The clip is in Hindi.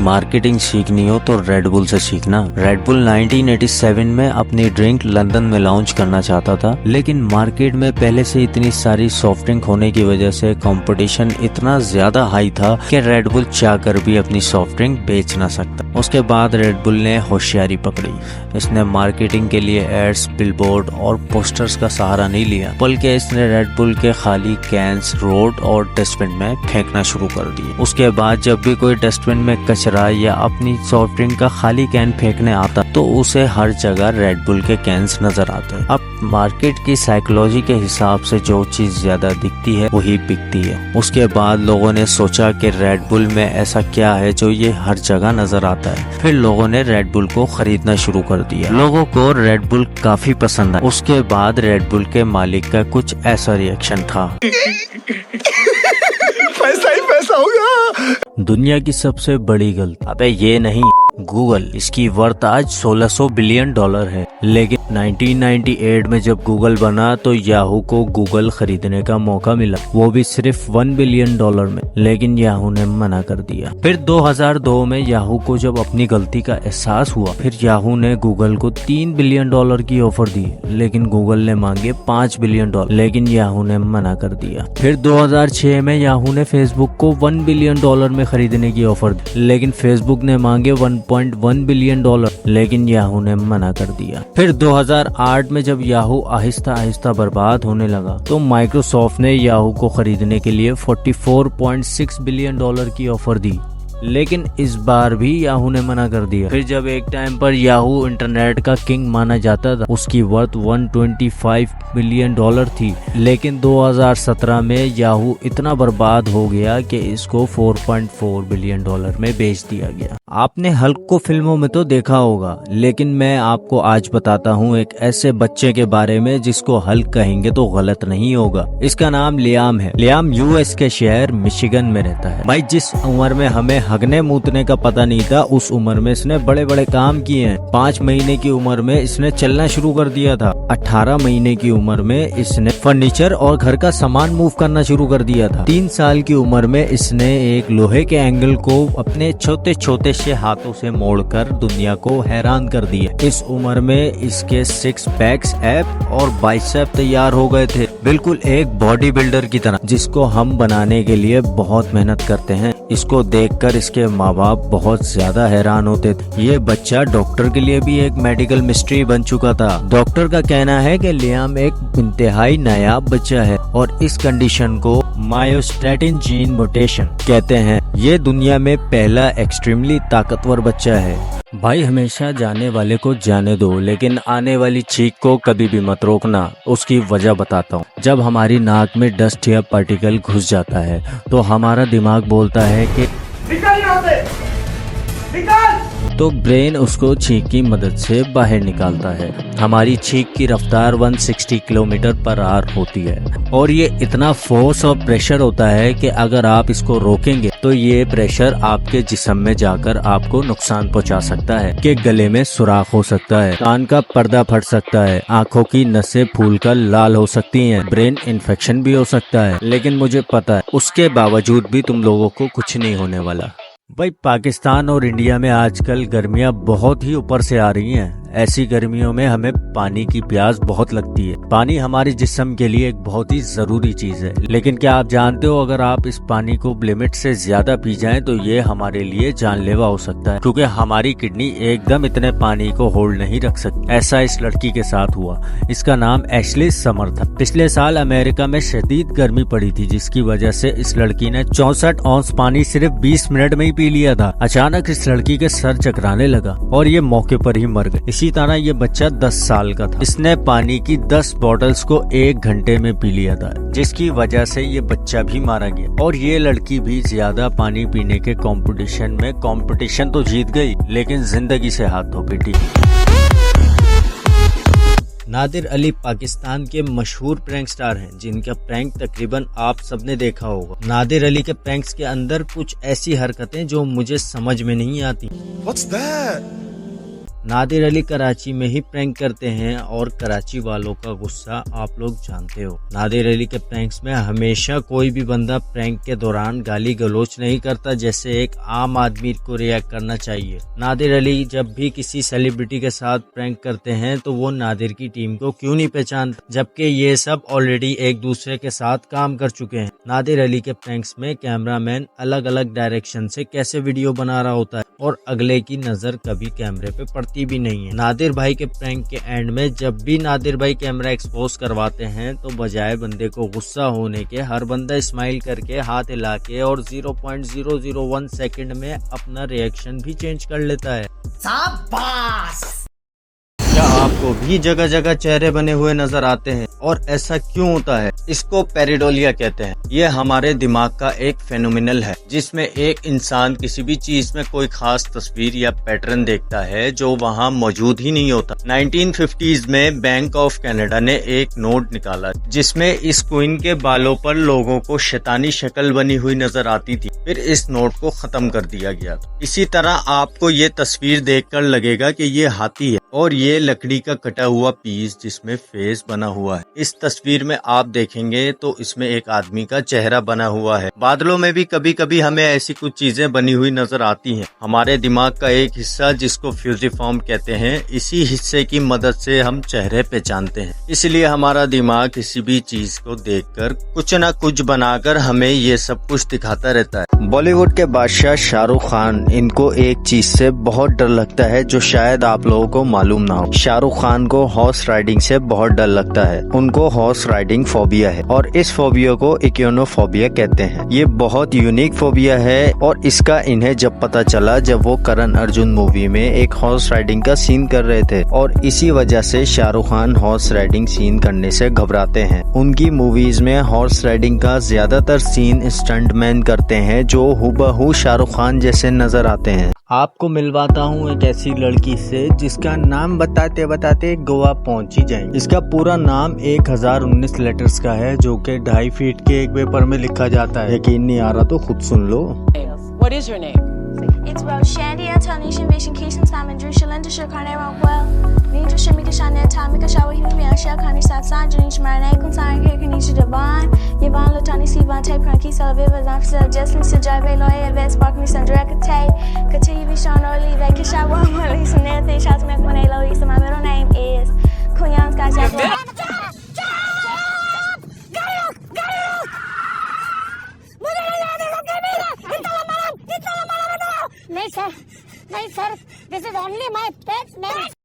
मार्केटिंग सीखनी हो तो रेड बुल से सीखना। रेड बुल 1987 में अपनी ड्रिंक लंदन में लॉन्च करना चाहता था, लेकिन मार्केट में पहले से इतनी सारी सॉफ्ट ड्रिंक होने की वजह से कंपटीशन इतना ज्यादा हाई था कि रेड बुल चाहकर भी अपनी सॉफ्ट ड्रिंक बेच ना सकता। उसके बाद रेड बुल ने होशियारी पकड़ी। इसने मार्केटिंग के लिए एड्स, बिलबोर्ड और पोस्टर्स का सहारा नहीं लिया, बल्कि इसने रेड बुल के खाली कैंस रोड और डस्टबिन में फेंकना शुरू कर दिए। उसके बाद जब भी कोई डस्टबिन में कचरा या अपनी सॉफ्ट ड्रिंक का खाली कैन फेंकने आता तो उसे हर जगह रेड बुल के कैंस नजर आते। अब मार्केट की साइकोलॉजी के हिसाब से जो चीज ज्यादा दिखती है वही बिकती है। उसके बाद लोगों ने सोचा कि रेड बुल में ऐसा क्या है जो ये हर जगह नजर आता है। फिर लोगों ने रेड बुल को खरीदना शुरू कर दिया। लोगों को रेड बुल काफी पसंद आया। उसके बाद रेड बुल के मालिक का कुछ ऐसा रिएक्शन था। पैसा ही पैसा होगा। दुनिया की सबसे बड़ी गलती, अबे ये नहीं, गूगल। इसकी वर्थ आज $1600 बिलियन है, लेकिन 1998 में जब गूगल बना तो याहू को गूगल खरीदने का मौका मिला, वो भी सिर्फ $1 बिलियन में, लेकिन याहू ने मना कर दिया। फिर 2002 में याहू को जब अपनी गलती का एहसास हुआ, फिर याहू ने गूगल को $3 बिलियन की ऑफर दी, लेकिन गूगल ने मांगे $5 बिलियन, लेकिन याहू ने मना कर दिया। फिर 2006 में याहू ने फेसबुक को $1 बिलियन में खरीदने की ऑफर दी, लेकिन फेसबुक ने मांगे $1.1 बिलियन, लेकिन याहू ने मना कर दिया। फिर 2008 में जब याहू आहिस्ता आहिस्ता बर्बाद होने लगा तो माइक्रोसॉफ्ट ने याहू को खरीदने के लिए $44.6 बिलियन की ऑफर दी, लेकिन इस बार भी याहू ने मना कर दिया। फिर जब एक टाइम पर याहू इंटरनेट का किंग माना जाता था, उसकी वर्थ $125 बिलियन थी, लेकिन 2017 में याहू इतना बर्बाद हो गया कि इसको $4.4 बिलियन में बेच दिया गया। आपने हल्क को फिल्मों में तो देखा होगा, लेकिन मैं आपको आज बताता हूँ एक ऐसे बच्चे के बारे में जिसको हल्क कहेंगे तो गलत नहीं होगा। इसका नाम लियाम है। लियाम यूएस के शहर मिशिगन में रहता है। भाई, जिस उम्र में हमें हगने मूतने का पता नहीं था, उस उम्र में इसने बड़े बड़े काम किए हैं। 5 महीने की उम्र में इसने चलना शुरू कर दिया था। 18 महीने की उम्र में इसने फर्नीचर और घर का सामान मूव करना शुरू कर दिया था। 3 साल की उम्र में इसने एक लोहे के एंगल को अपने छोटे छोटे से हाथों से मोड़कर दुनिया को हैरान कर दिया। इस उम्र में इसके 6 पैक्स, एप और बाइसेप तैयार हो गए थे, बिल्कुल एक बॉडी बिल्डर की तरह, जिसको हम बनाने के लिए बहुत मेहनत करते हैं। इसको देखकर इसके माँ बाप बहुत ज्यादा हैरान होते थे। ये बच्चा डॉक्टर के लिए भी एक मेडिकल मिस्ट्री बन चुका था। डॉक्टर का कहना है कि लियाम एक इंतहाई नायाब बच्चा है और इस कंडीशन को मायोस्टैटिन जीन म्यूटेशन कहते हैं। ये दुनिया में पहला एक्सट्रीमली ताकतवर बच्चा है। भाई, हमेशा जाने वाले को जाने दो, लेकिन आने वाली चीख को कभी भी मत रोकना। उसकी वजह बताता हूँ। जब हमारी नाक में डस्ट या पार्टिकल घुस जाता है तो हमारा दिमाग बोलता है कि निकल यहाँ से, निकल। तो ब्रेन उसको छींक की मदद से बाहर निकालता है। हमारी छींक की रफ्तार 160 किलोमीटर पर आवर होती है और ये इतना फोर्स और प्रेशर होता है कि अगर आप इसको रोकेंगे तो ये प्रेशर आपके जिस्म में जाकर आपको नुकसान पहुंचा सकता है कि गले में सुराख हो सकता है, कान का पर्दा फट सकता है, आंखों की नसें फूलकर लाल हो सकती हैं, ब्रेन इन्फेक्शन भी हो सकता है। लेकिन मुझे पता है उसके बावजूद भी तुम लोगों को कुछ नहीं होने वाला। भाई, पाकिस्तान और इंडिया में आजकल गर्मियां बहुत ही ऊपर से आ रही हैं। ऐसी गर्मियों में हमें पानी की प्यास बहुत लगती है। पानी हमारे जिस्म के लिए एक बहुत ही जरूरी चीज है, लेकिन क्या आप जानते हो अगर आप इस पानी को लिमिट से ज्यादा पी जाएं तो ये हमारे लिए जानलेवा हो सकता है, क्योंकि हमारी किडनी एकदम इतने पानी को होल्ड नहीं रख सकती। ऐसा इस लड़की के साथ हुआ। इसका नाम एशली समर था। पिछले साल अमेरिका में शदीद गर्मी पड़ी थी, जिसकी वजह से इस लड़की ने 64 औंस पानी सिर्फ 20 मिनट में ही पी लिया था। अचानक इस लड़की के सर चकराने लगा और ये मौके पर ही मर गई। इसी तरह ये बच्चा 10 साल का था। इसने पानी की 10 बॉटल्स को 1 घंटे में पी लिया था, जिसकी वजह से ये बच्चा भी मारा गया। और ये लड़की भी ज्यादा पानी पीने के कंपटीशन तो जीत गई, लेकिन जिंदगी से हाथ धो बैठी। नादिर अली पाकिस्तान के मशहूर प्रैंक स्टार हैं, जिनका प्रैंक तकरीबन आप सबने देखा होगा। नादिर अली के प्रैंक्स के अंदर कुछ ऐसी हरकतें जो मुझे समझ में नहीं आती। What's that? नादिर अली कराची में ही प्रैंक करते हैं और कराची वालों का गुस्सा आप लोग जानते हो। नादिर अली के प्रैंक्स में हमेशा कोई भी बंदा प्रैंक के दौरान गाली गलोच नहीं करता जैसे एक आम आदमी को रिएक्ट करना चाहिए। नादिर अली जब भी किसी सेलिब्रिटी के साथ प्रैंक करते हैं तो वो नादिर की टीम को क्यों नहीं पहचानता, जबकि ये सब ऑलरेडी एक दूसरे के साथ काम कर चुके हैं। नादिर अली के प्रैंक्स में कैमरामैन अलग अलग डायरेक्शन से कैसे वीडियो बना रहा होता है और अगले की नजर कभी कैमरे पे पड़ती भी नहीं है। नादिर भाई के प्रैंक के एंड में जब भी नादिर भाई कैमरा एक्सपोज करवाते हैं तो बजाय बंदे को गुस्सा होने के हर बंदा स्माइल करके हाथ हिला के और 0.001 सेकंड में अपना रिएक्शन भी चेंज कर लेता है। शाबाश। क्या आपको भी जगह जगह चेहरे बने हुए नजर आते हैं और ऐसा क्यों होता है? इसको पेरिडोलिया कहते हैं। ये हमारे दिमाग का एक फेनोमिनल है जिसमें एक इंसान किसी भी चीज में कोई खास तस्वीर या पैटर्न देखता है जो वहाँ मौजूद ही नहीं होता। 1950s में बैंक ऑफ कनाडा ने एक नोट निकाला जिसमें इस क्वीन के बालों पर लोगों को शैतानी शक्ल बनी हुई नजर आती थी। फिर इस नोट को खत्म कर दिया गया। इसी तरह आपको ये तस्वीर देखकर लगेगा कि ये हाथी है और ये लकड़ी का कटा हुआ पीस जिसमें फेस बना हुआ है। इस तस्वीर में आप देखेंगे तो इसमें एक आदमी का चेहरा बना हुआ है। बादलों में भी कभी कभी हमें ऐसी कुछ चीजें बनी हुई नजर आती हैं। हमारे दिमाग का एक हिस्सा जिसको फ्यूजिफॉर्म कहते हैं, इसी हिस्से की मदद से हम चेहरे पहचानते हैं। इसलिए हमारा दिमाग किसी भी चीज को देखकर कुछ न कुछ बनाकर हमें ये सब कुछ दिखाता रहता है। बॉलीवुड के बादशाह शाहरुख खान, इनको एक चीज से बहुत डर लगता है जो शायद आप लोगों को मालूम ना हो। शाहरुख खान को हॉर्स राइडिंग से बहुत डर लगता है। उनको हॉर्स राइडिंग फोबिया है और इस फोबिया को इक्योनोफोबिया कहते हैं। ये बहुत यूनिक फोबिया है और इसका इन्हें जब पता चला जब वो करण अर्जुन मूवी में एक हॉर्स राइडिंग का सीन कर रहे थे और इसी वजह से Shahrukh Khan horse riding scene करने से घबराते हैं। उनकी मूवीज में हॉर्स राइडिंग का ज्यादातर सीन स्टंटमैन करते हैं जो हुबहू शाहरुख खान जैसे नजर आते हैं। आपको मिलवाता हूँ एक ऐसी लड़की से जिसका नाम बताते बताते गोवा पहुँच ही जाएंगे। इसका पूरा नाम 1019 लेटर्स का है जो कि 2.5 फीट के एक पेपर में लिखा जाता है। यकीन नहीं आ रहा तो खुद सुन लो। What is your name? It's Rose Shandy, Antonisha, Vision, Keisha, Simon, Drew, Shalinda, Shakane, Rockwell, Ninja, Shimika, Shania, Tomika, Shawa, Himi, Shell, Connie, South Side, Janish, Marine, Kunsan, Kanisha, Devon, Yvonne, Latani, Sivan, Tape, Cranky, Salaviva, Zanfisa, Jesslyn, Sajai, Loya, Ves, Spark, Me, Sandra, Kate, Katavi, Sean, Orly, Veka, Shawa, Lisa, Nathan, Shots, Mekwane, Lisa. My middle name is Kunyan, Sky, Jack. नहीं सर, नहीं sir, this is only my pet name.